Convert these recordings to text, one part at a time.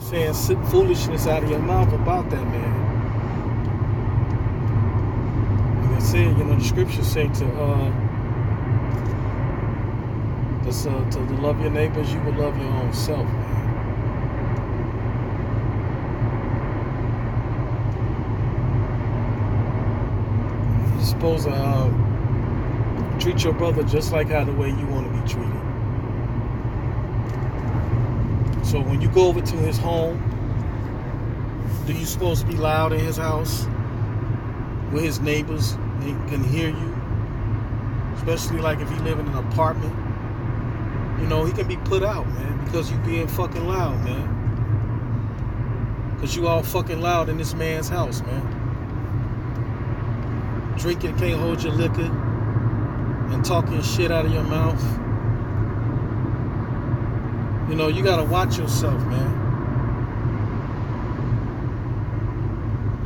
saying foolishness out of your mouth about that man. Like I said, the scriptures say to love your neighbors, you will love your own self, man. You're supposed to treat your brother just like how the way you want to be treated. So when you go over to his home, do you supposed to be loud in his house where his neighbors can hear you? Especially like if you live in an apartment. He can be put out, man, because you being fucking loud, man. Because you all fucking loud in this man's house, man. Drinking, can't hold your liquor, and talking shit out of your mouth. You gotta watch yourself, man.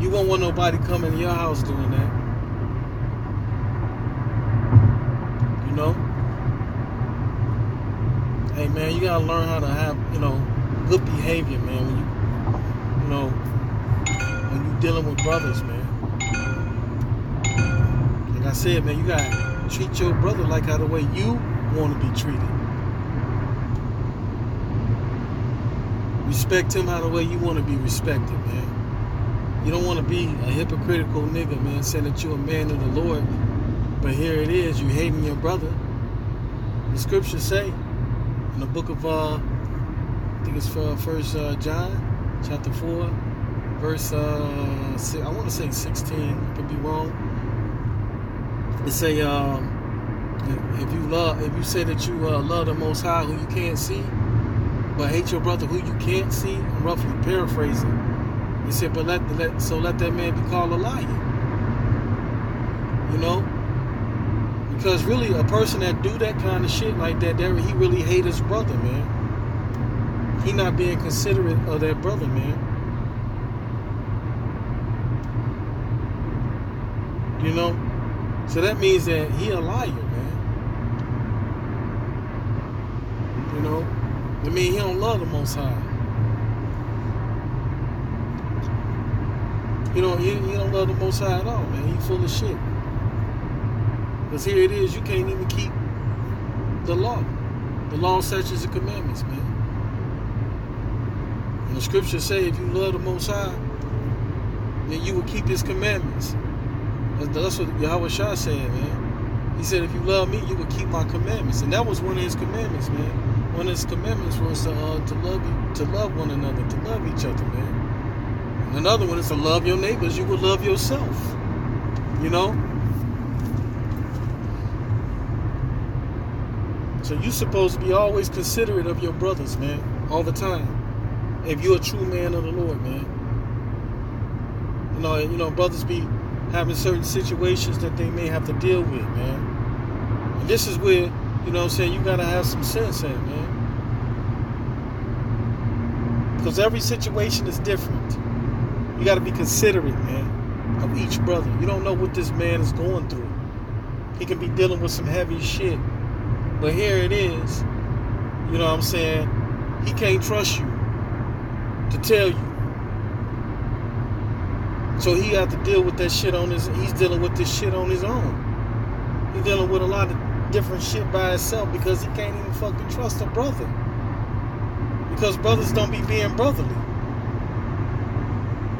You won't want nobody coming to your house doing that. Hey, man, you gotta learn how to have, good behavior, man, when you dealing with brothers, man. Like I said, man, you gotta treat your brother like how the way you want to be treated. Respect him how the way you want to be respected, man. You don't want to be a hypocritical nigga, man, saying that you're a man of the Lord, but here it is, you hating your brother. The scriptures say in the book of, I think it's 1 John, chapter 4, verse, I want to say 16, I could be wrong. It say, if you say that you love the Most High who you can't see, but hate your brother who you can't see, I'm roughly paraphrasing. He said, but let that man be called a liar. Because really, a person that do that kind of shit like that, he really hate his brother, man. He not being considerate of that brother, man. So that means that he a liar, man. I mean, he don't love the Most High. He don't love the Most High at all, man. He full of shit. Because here it is, you can't even keep the law. The law, statutes, and commandments, man. And the scriptures say if you love the Most High, then you will keep his commandments. That's what Yahweh Shah said, man. He said, if you love me, you will keep my commandments. And that was one of his commandments, man. One of his commandments was to love one another, to love each other, man. And another one is to love your neighbors. You will love yourself. So you're supposed to be always considerate of your brothers, man, all the time. If you're a true man of the Lord, man. Brothers be having certain situations that they may have to deal with, man. And this is where, you gotta have some sense in, man. Because every situation is different. You gotta be considerate, man, of each brother. You don't know what this man is going through. He can be dealing with some heavy shit. But here it is, he can't trust you to tell you. So he have to deal with that shit he's dealing with this shit on his own. He's dealing with a lot of different shit by himself because he can't even fucking trust a brother. Because brothers don't be being brotherly.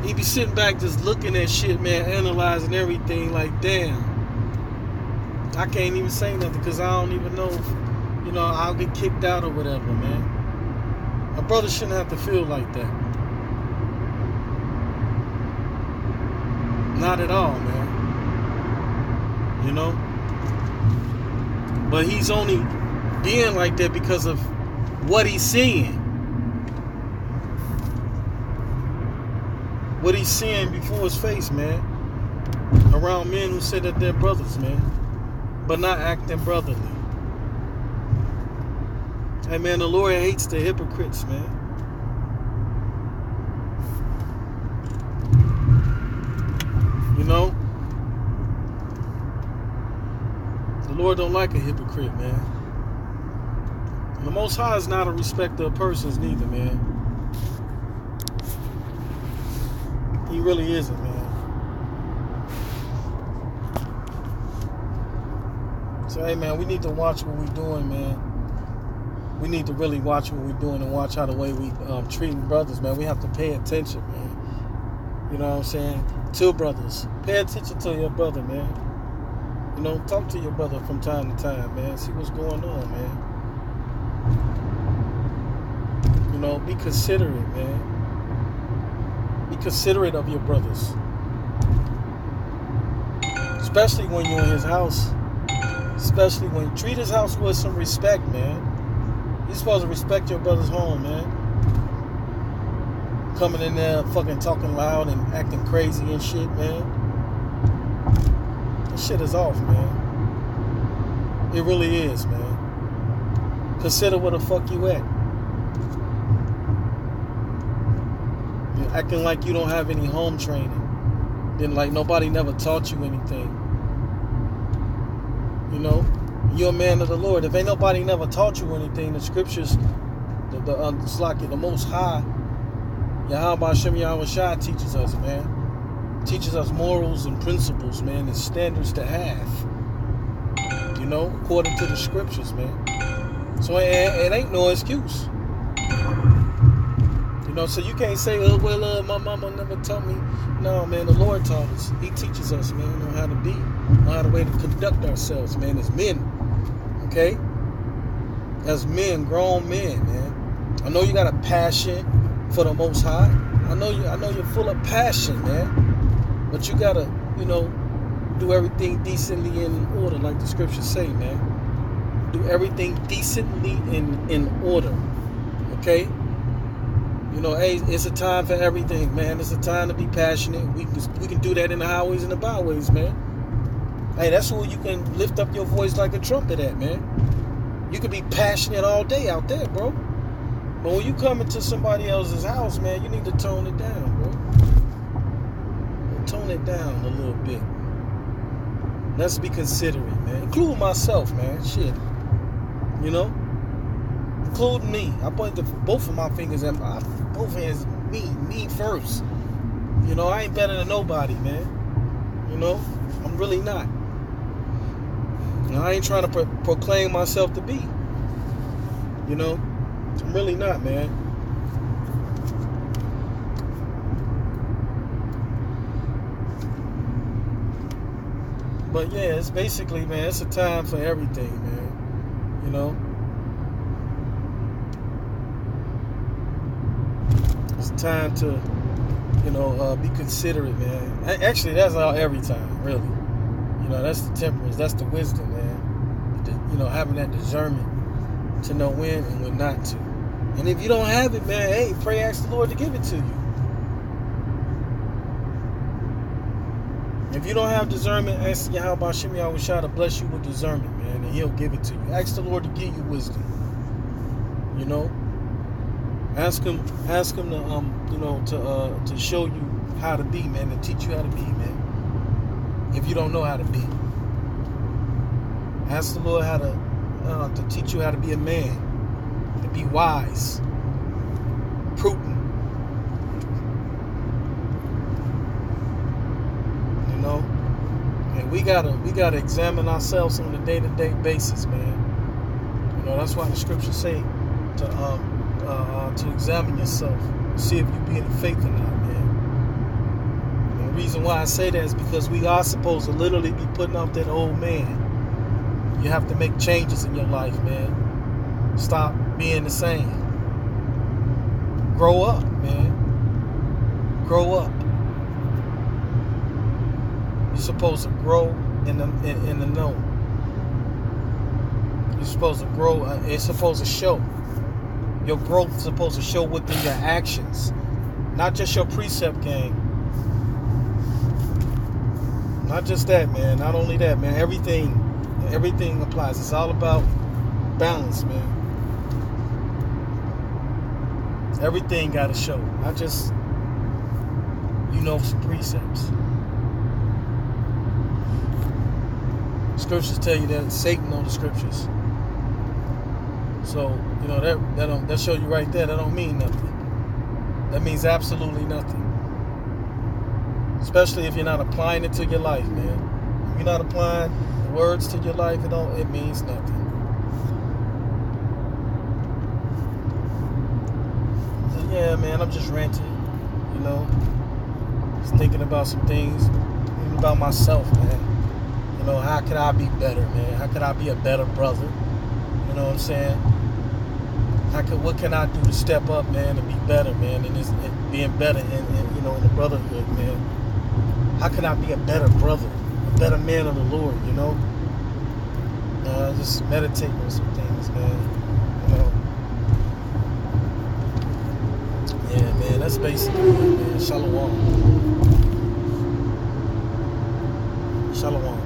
He be sitting back just looking at shit, man, analyzing everything like, damn. I can't even say nothing because I don't even know if, I'll get kicked out or whatever, man. A brother shouldn't have to feel like that. Not at all, man. But he's only being like that because of what he's seeing. What he's seeing before his face, man. Around men who say that they're brothers, man. But not acting brotherly. Hey, man, the Lord hates the hypocrites, man. The Lord don't like a hypocrite, man. And the Most High is not a respecter of persons neither, man. really isn't, man. So, hey, man, we need to watch what we're doing, man. We need to really watch what we're doing and watch how the way we treating brothers, man. We have to pay attention, man. You know what I'm saying? To brothers. Pay attention to your brother, man. You know, talk to your brother from time to time, man. See what's going on, man. You know, be considerate, man. Be considerate of your brothers. Especially when you're in his house. Especially when you treat his house with some respect, man. You're supposed to respect your brother's home, man. Coming in there fucking talking loud and acting crazy and shit, man. That shit is off, man. It really is, man. Consider where the fuck you at. You're acting like you don't have any home training. Then like nobody never taught you anything. You know? You're a man of the Lord. If ain't nobody never taught you anything, the scriptures, the Most High, Yahweh Hashem Yahweh Shai teaches us, man. Teaches us morals and principles, man, and standards to have. You know, according to the scriptures, man. So it ain't no excuse. You know, so you can't say, oh, well, my mama never taught me. No, man, the Lord taught us. He teaches us, man, on how to be, on how to way to conduct ourselves, man, as men. Okay? As men, grown men, man. I know you got a passion for the Most High. I know you're full of passion, man. But you gotta, you know, do everything decently in order, like the scriptures say, man. Do everything decently in order. Okay? You know, hey, it's a time for everything, man. It's a time to be passionate. We can do that in the highways and the byways, man. Hey, that's where you can lift up your voice like a trumpet at, man. You can be passionate all day out there, bro. But when you come into somebody else's house, man, you need to tone it down, bro. Tone it down a little bit. Let's be considerate, man. Including myself, man. Shit. You know? Including me. I point both of my fingers at both hands. Me first. You know, I ain't better than nobody, man. You know? I'm really not. And I ain't trying to proclaim myself to be. You know? I'm really not, man. But yeah, it's basically, man, it's a time for everything, man. You know? It's time to, you know, be considerate, man. Actually, that's all every time, really. You know, that's the temperance, that's the wisdom, man. You know, having that discernment to know when and when not to. And if you don't have it, man, hey, pray, ask the Lord to give it to you. If you don't have discernment, ask Yahweh Hashem Yahweh Shai to bless you with discernment, man, and He'll give it to you. Ask the Lord to give you wisdom. You know, ask Him to you know, to show you how to be, man, to teach you how to be, man. If you don't know how to be, ask the Lord how to teach you how to be a man. To be wise, prudent, you know, and we gotta examine ourselves on a day-to-day basis, man. You know, that's why the scriptures say to examine yourself, see if you be in the faith or not, man. And the reason why I say that is because we are supposed to literally be putting off that old man. You have to make changes in your life, man. Stop being the same. Grow up, man. Grow up. You're supposed to grow in the know. You're supposed to grow. It's supposed to show. Your growth is supposed to show within your actions, not just your precept game. Not just that, man. Not only that, man. Everything applies. It's all about balance, man. Everything got to show, not just, you know, some precepts. Scriptures tell you that Satan knows the scriptures. So, you know, that show you right there, that don't mean nothing. That means absolutely nothing. Especially if you're not applying it to your life, man. If you're not applying the words to your life, it means nothing. So yeah, man, I'm just ranting, you know. Just thinking about some things, even about myself, man. You know, how could I be better, man? How could I be a better brother? You know what I'm saying? What can I do to step up, man, and be better, man, and being better in the brotherhood, man? How can I be a better brother, a better man of the Lord, you know? Just meditating on some things, man. You know? Yeah, man, that's basically it, man. Shalom. Shalom.